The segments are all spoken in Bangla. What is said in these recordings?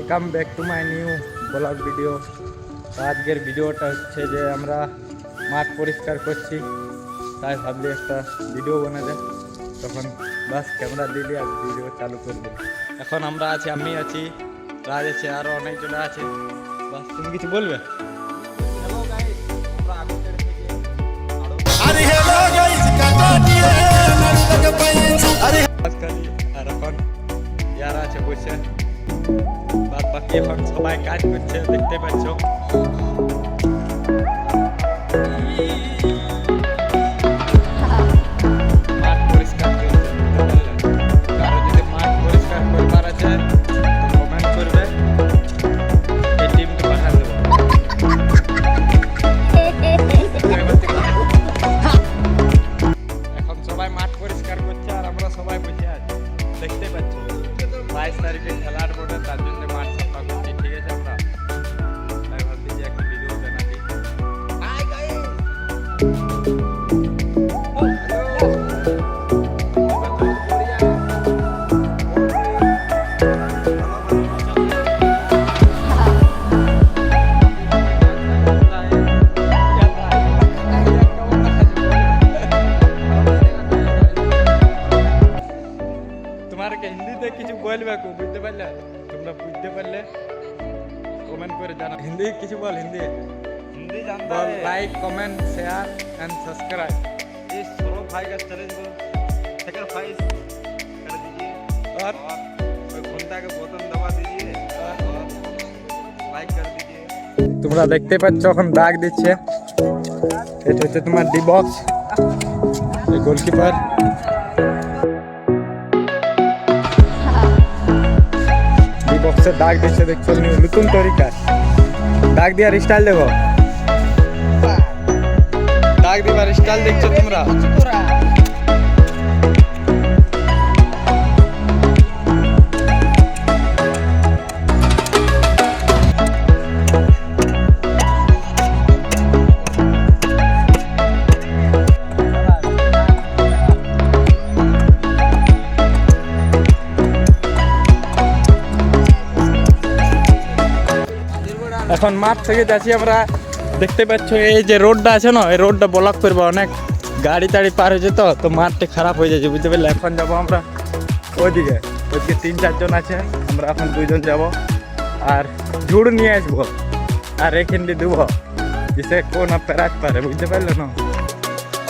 Welcome back to my new blog video. তো আজকের ভিডিওটা হচ্ছে যে আমরা মাঠ পরিষ্কার করছি, তাই ভাবলি একটা ভিডিও বানাতে। তখন বাস ক্যামেরা দিলি আর ভিডিও চালু করবো। এখন আমরা আছি, আমি আছি, রাজ আছে, আরও অনেকজন আছে। বাস তুমি কিছু বলবে? আর এখন যারা আছে বসে, বাদ বাকি এখন সবাই কাজ করছে, দেখতে পাচ্ছ। মাঠ পরিষ্কার করছে, কারো যদি মাঠ পরিষ্কার করবার আছে কমেন্ট করবে, এই টিমকে পাঠা দেবো। এখন সবাই মাঠ পরিষ্কার করছে আর আমরা সবাই বসে আছি, দেখতে পাচ্ছ। 22 তারিখে খেলার বোর্ডে, তার জন্য মাঠ সাফা করছি, ঠিক আছে। আমরা তাই ভাবছি যে একটা ভিডিও বানাবি। তোমাকে হিন্দিতে কিছু বলবে, বুঝতে পারলে? তোমরা বুঝতে পারলে কমেন্ট করে জানাও। হিন্দি কিছু বল, হিন্দি जानता है। Like comment share and subscribe. इस सौरभ भाई का चैलेंज को सैक्रिफाइस कर दीजिए और घंटा के बोतल दबा दीजिए और लाइक कर दीजिए। তোমরা দেখতে পাচ্ছ এখন দাগ দিচ্ছে, এটা হচ্ছে তোমার ডি বক্স, এই গোলকিপার। ডি বক্সে দাগ দিচ্ছে, দেখছো নতুন তরিকা দাগ দেওয়ার স্টাইল। দেখো দাগ দিবার স্টাইল দেখছো তোমরা। এখন মাঠ থেকে যাচ্ছি আমরা, দেখতে পাচ্ছ এই যে রোডটা আছে না, এই রোডটা ব্লক করবো, অনেক গাড়ি টাড়ি পার হয়েছে, তো মাঠটা খারাপ হয়ে যাচ্ছে, বুঝতে পারলে। এখন যাবো আমরা ওইদিকে 3-4 জন আছে, আমরা এখন 2 জন যাবো আর ঝুড় নিয়ে আসবো আর এখানে দেবো, जिसे কোন পেরাত পারে, বুঝতে পারলে না।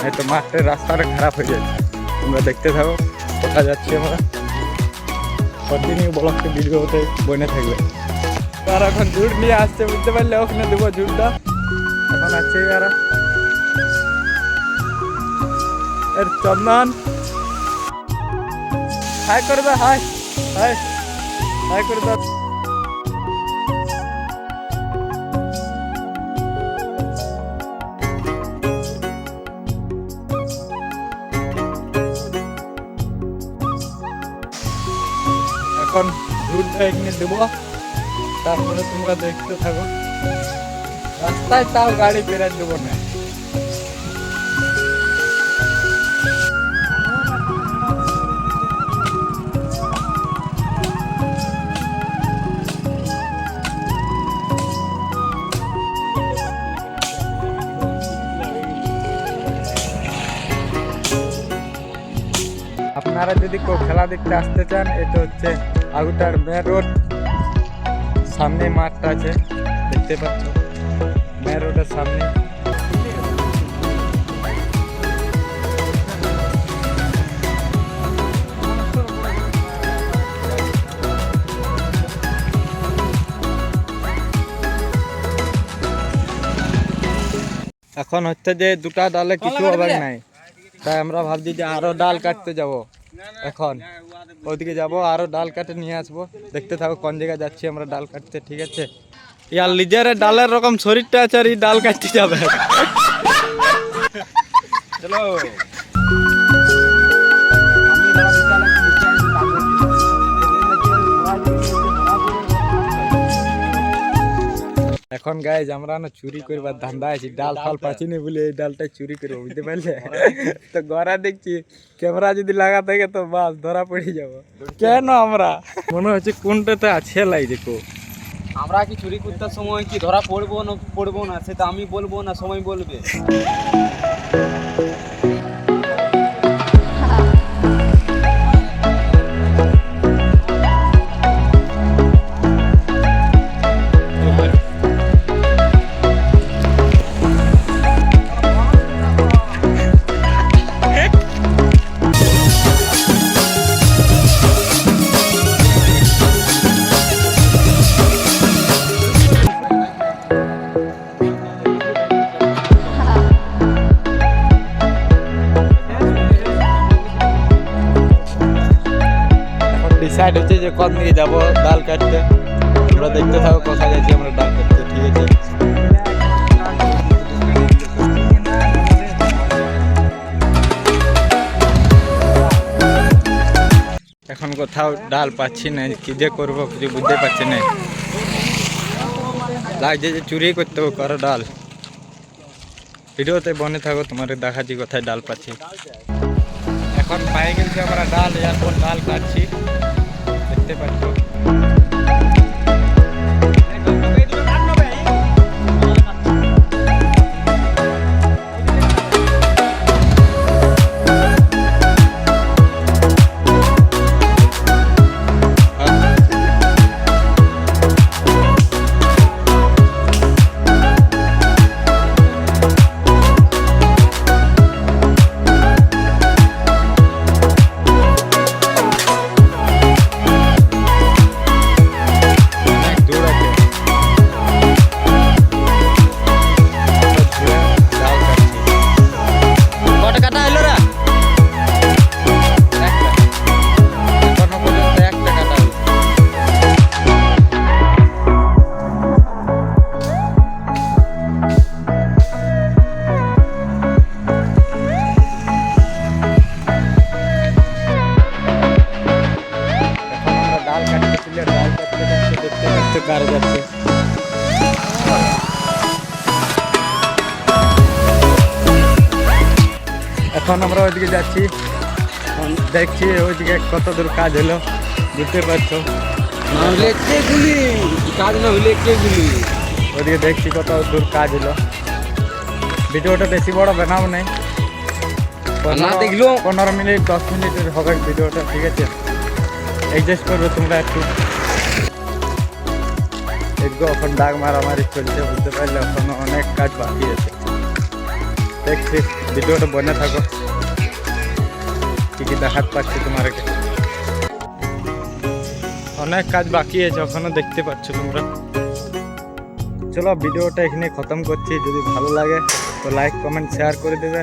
এই তো মাঠের রাস্তাটা খারাপ হয়ে যাচ্ছে, তোমরা দেখতে থাকো কোথায় যাচ্ছি আমরা। কন্টিনিউ ব্লগটা ভিডিওতে বনে থাকবে। আর এখন ঝুড় নিয়ে আসছে, বুঝতে পারলে, ওখানে দেবো ঝুড়টা। এখন আছে এরা এর চন্দন, হাই করে দাও, হাই হাই হাই করে দাও। এখন ঝুড়টা এখানে দেবো, তারপরে তোমরা দেখতে থাকো। রাস্তায় তাও গাড়ি বেরাত দেবো না। আপনারা যদি কেউ খেলা দেখতে আসতে চান, এটা হচ্ছে আগুটার মেন রোড, সামনে মাঠটা আছে, দেখতে পাচ্ছ, মেন রোডের সামনে। এখন হচ্ছে যে দুটা ডালে কিছু হবে নাই, তাই আমরা ভাবছি যে আরো ডাল কাটতে যাব। এখন ওদিকে যাব, আরো ডাল কাটে নিয়ে আসবো, দেখতে থাকো কোন জায়গায় যাচ্ছি আমরা ডাল কাটতে, ঠিক আছে। ইয়ার লিজারে ডালের রকম শরীরটা আছে আর এই ডাল কাটতে যাবে। চলো এখন গাইজ আমরা না চুরি করবার ধান্দা আছি, ডাল ফাল পাচ্ছি না বলে এই ডালটা চুরি করবো, বুঝতে পারলে। তো গড়া দেখছি ক্যামেরা যদি লাগা থাকে তো বাস ধরা পড়ে যাবো। কেন আমরা মনে হচ্ছে কোনটাতে আছে লাই, দেখো আমরা কি চুরি করতে সময় কি ধরা পড়বো না সেটা আমি বলবো না, সময় বলবে। ডিসাইড হচ্ছে যে কোন দিকে যাবো ডাল কাটতে। তোমরা দেখতে থাকো কোথায় যাচ্ছি আমরা ডাল কাটতে, ঠিক আছে? এখন কোথাও ডাল পাচ্ছি না, কি যে করবো কিছু বুঝতে পারছি না। লাগছে যে চুরি করতে হবে করো ডাল। ভিডিওতে বনে থাকো, তোমার দেখাচ্ছি কোথায় ডাল পাচ্ছি। এখন পায়ে গেছি আমরা ডাল, এরপর ডাল কাটছি, দেখতে পাচ্ছ। এখন আমরা ওইদিকে যাচ্ছি, দেখছি ওইদিকে কত দূর কাজ হলো, বুঝতে পারছো? কাজ না হলে কে গুলি, ওইদিকে দেখছি কত দূর কাজ হলো। ভিডিওটা বেশি বড় বানাবো নাই, না দেখলো 15 মিনিট 10 মিনিটের হবে ভিডিওটা, ঠিক আছে? অ্যাডজাস্ট করবে তোমরা একটু। দেখবো এখন দাগ মারামারি চলছে, বুঝতে পারলে এখন অনেক কাজ বাকি আছে। দেখছি ভিডিওটা বনে থাকো, কি কি দেখাতে পাচ্ছি তোমাকে। অনেক কাজ বাকি আছে এখনো, দেখতে পাচ্ছ তোমরা। চলো ভিডিওটা এখানে খতম করছি। যদি ভালো লাগে তো লাইক কমেন্ট শেয়ার করে দেবে।